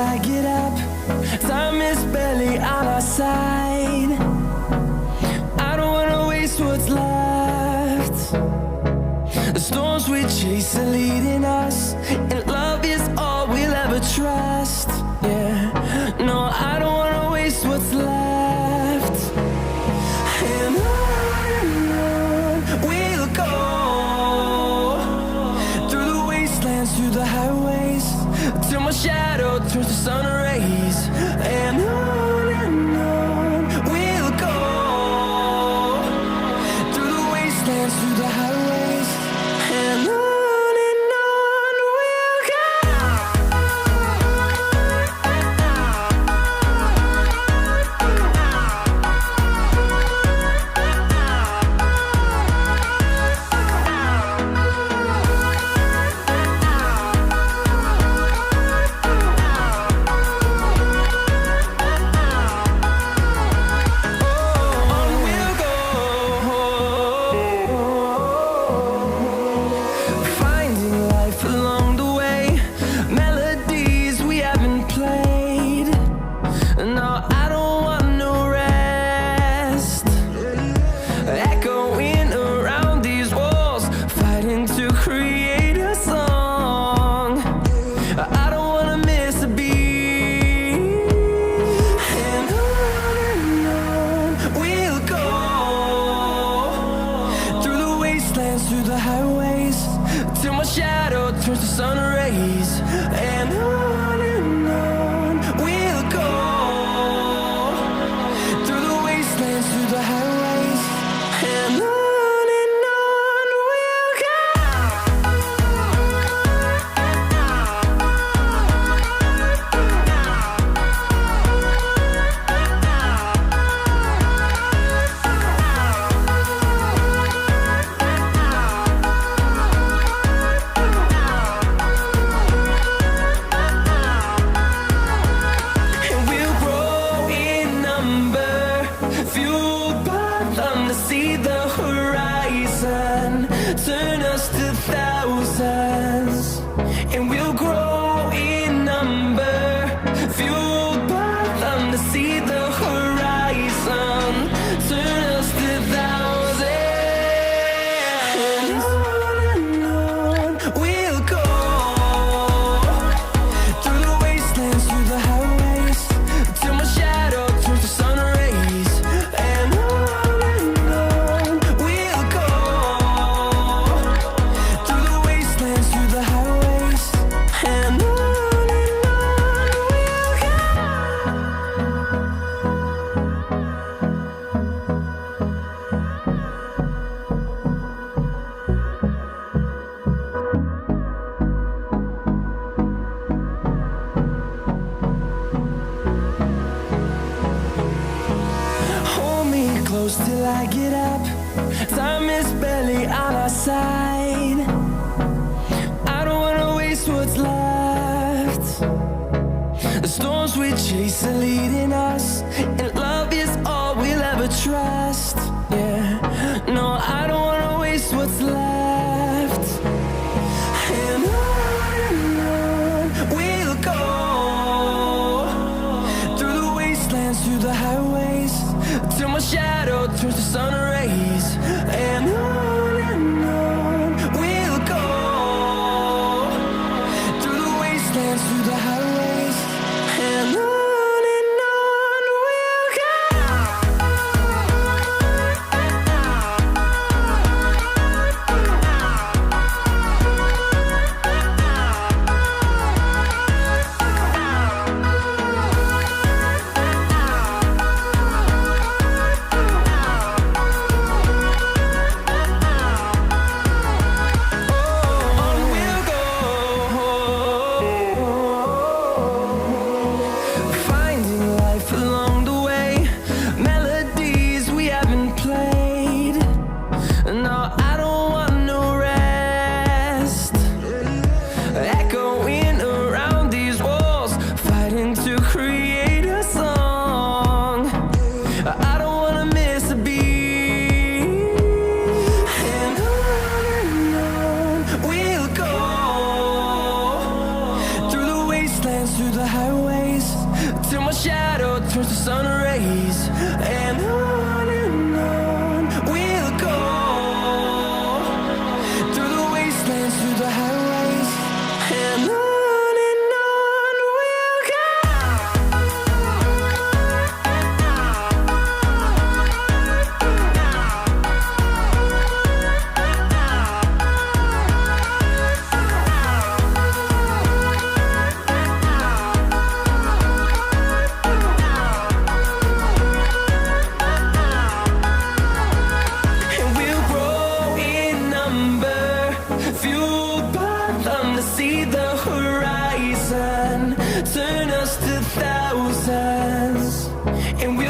I get up. Time is barely on our side. I don't wanna waste what's left. The storms we chase are leading us, and love is all we'll ever trust. Yeah, no, I don't wanna waste what's left. And on we'll go, through the wastelands, through the highways, till my shadow turns to sun rays. And on we'll go, through the wastelands, through the highways, and on we'll go. Through the highways, till my shadow turns to sun rays. And on we'll go, through the wastelands, through the highways, and on we'll go. See the horizon, turn us to thousands, and we'll grow in number, fueled by them. To see the horizon, turn us to thousands, and on we'll go, through the wastelands, through the highways, till my shadow turns to sun rays. And close till I get up. Time is barely on our side. I don't wanna waste what's left. The storms we chase are leading us, and love is all we'll ever trust. Yeah, no, I don't wanna waste what's left. And on we'll go, through the wastelands, through the highways, till my shadow turns to sun rays. And on we'll go, through the wastelands, through the highways, and on we'll go. cloud turns to sun rays, and on we'll go, through the wastelands, through the highways, and on we'll go. And we'll grow in number, fueled by them to see the horizon, turn us to thousands, and we'll